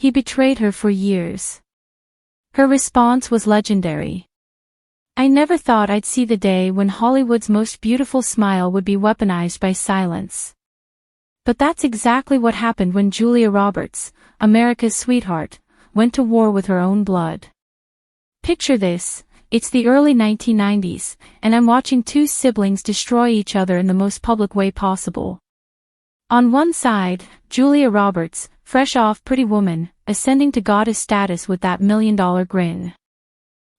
he betrayed her for years. Her response was legendary. I never thought I'd see the day when Hollywood's most beautiful smile would be weaponized by silence. But that's exactly what happened when Julia Roberts, America's sweetheart, went to war with her own blood. Picture this, it's the early 1990s, and I'm watching two siblings destroy each other in the most public way possible. On one side, Julia Roberts, fresh off Pretty Woman, ascending to goddess status with that million-dollar grin.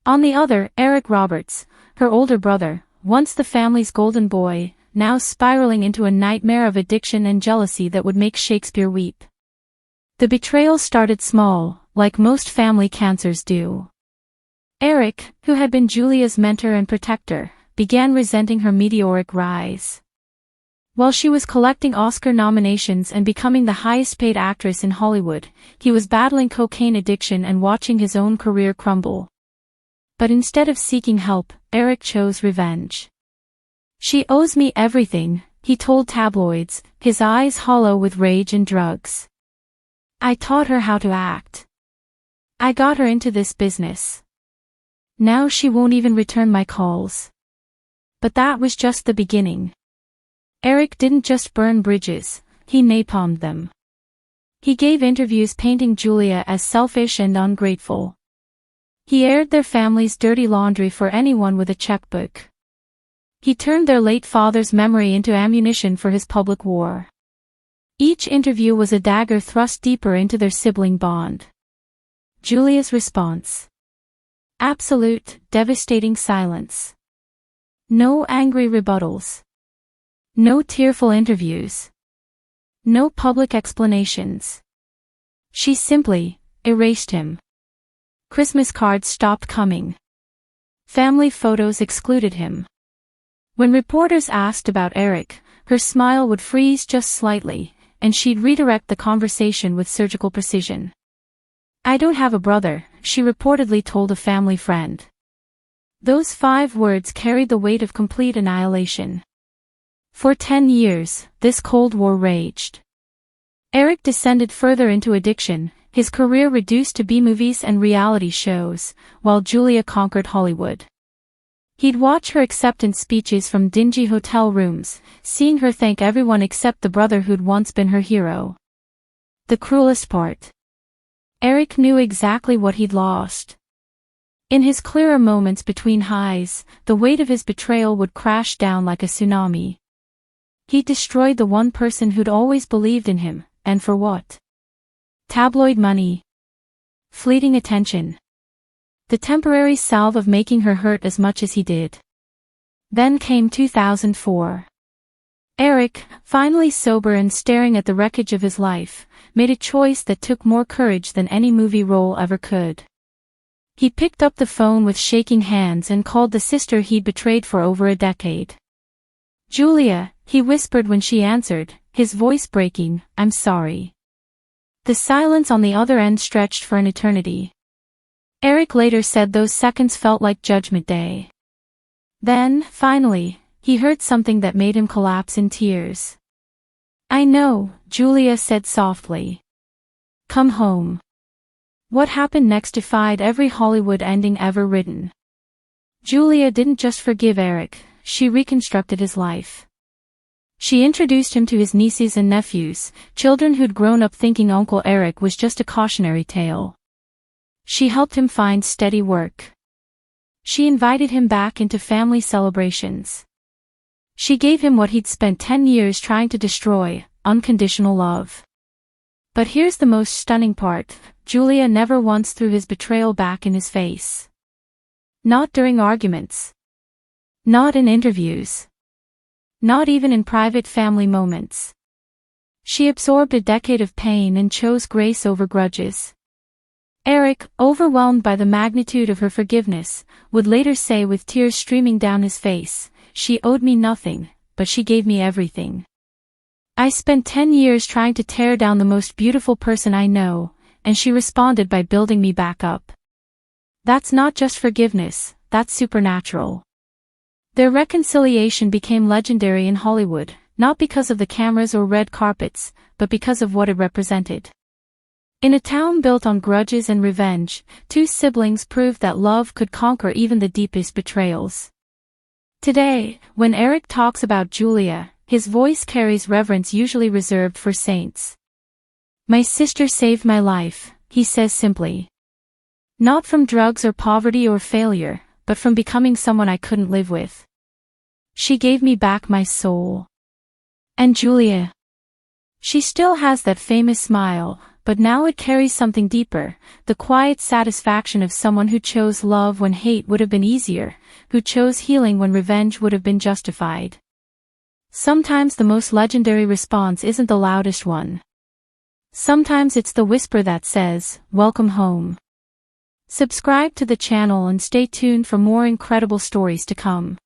On the other, Eric Roberts, her older brother, once the family's golden boy, now spiraling into a nightmare of addiction and jealousy that would make Shakespeare weep. The betrayal started small, like most family cancers do. Eric, who had been Julia's mentor and protector, began resenting her meteoric rise. While she was collecting Oscar nominations and becoming the highest-paid actress in Hollywood, he was battling cocaine addiction and watching his own career crumble. But instead of seeking help, Eric chose revenge. She owes me everything, he told tabloids, his eyes hollow with rage and drugs. I taught her how to act. I got her into this business. Now she won't even return my calls. But that was just the beginning. Eric didn't just burn bridges, he napalmed them. He gave interviews painting Julia as selfish and ungrateful. He aired their family's dirty laundry for anyone with a checkbook. He turned their late father's memory into ammunition for his public war. Each interview was a dagger thrust deeper into their sibling bond. Julia's response. Absolute, devastating silence. No angry rebuttals. No tearful interviews. No public explanations. She simply erased him. Christmas cards stopped coming. Family photos excluded him. When reporters asked about Eric, her smile would freeze just slightly, and she'd redirect the conversation with surgical precision. I don't have a brother, she reportedly told a family friend. Those 5 words carried the weight of complete annihilation. For 10 years, this Cold War raged. Eric descended further into addiction, his career reduced to B-movies and reality shows, while Julia conquered Hollywood. He'd watch her acceptance speeches from dingy hotel rooms, seeing her thank everyone except the brother who'd once been her hero. The cruelest part. Eric knew exactly what he'd lost. In his clearer moments between highs, the weight of his betrayal would crash down like a tsunami. He destroyed the one person who'd always believed in him, and for what? Tabloid money. Fleeting attention. The temporary salve of making her hurt as much as he did. Then came 2004. Eric, finally sober and staring at the wreckage of his life, made a choice that took more courage than any movie role ever could. He picked up the phone with shaking hands and called the sister he'd betrayed for over a decade. Julia, he whispered when she answered, his voice breaking, I'm sorry. The silence on the other end stretched for an eternity. Eric later said those seconds felt like Judgment Day. Then, finally, he heard something that made him collapse in tears. I know, Julia said softly. Come home. What happened next defied every Hollywood ending ever written. Julia didn't just forgive Eric, she reconstructed his life. She introduced him to his nieces and nephews, children who'd grown up thinking Uncle Eric was just a cautionary tale. She helped him find steady work. She invited him back into family celebrations. She gave him what he'd spent 10 years trying to destroy, unconditional love. But here's the most stunning part, Julia never once threw his betrayal back in his face. Not during arguments. Not in interviews. Not even in private family moments. She absorbed a decade of pain and chose grace over grudges. Eric, overwhelmed by the magnitude of her forgiveness, would later say with tears streaming down his face, she owed me nothing, but she gave me everything. I spent 10 years trying to tear down the most beautiful person I know, and she responded by building me back up. That's not just forgiveness, that's supernatural. Their reconciliation became legendary in Hollywood, not because of the cameras or red carpets, but because of what it represented. In a town built on grudges and revenge, two siblings proved that love could conquer even the deepest betrayals. Today, when Eric talks about Julia, his voice carries reverence usually reserved for saints. "My sister saved my life," he says simply. "Not from drugs or poverty or failure, but from becoming someone I couldn't live with. She gave me back my soul." And Julia? She still has that famous smile, but now it carries something deeper, the quiet satisfaction of someone who chose love when hate would have been easier, who chose healing when revenge would have been justified. Sometimes the most legendary response isn't the loudest one. Sometimes it's the whisper that says, "Welcome home." Subscribe to the channel and stay tuned for more incredible stories to come.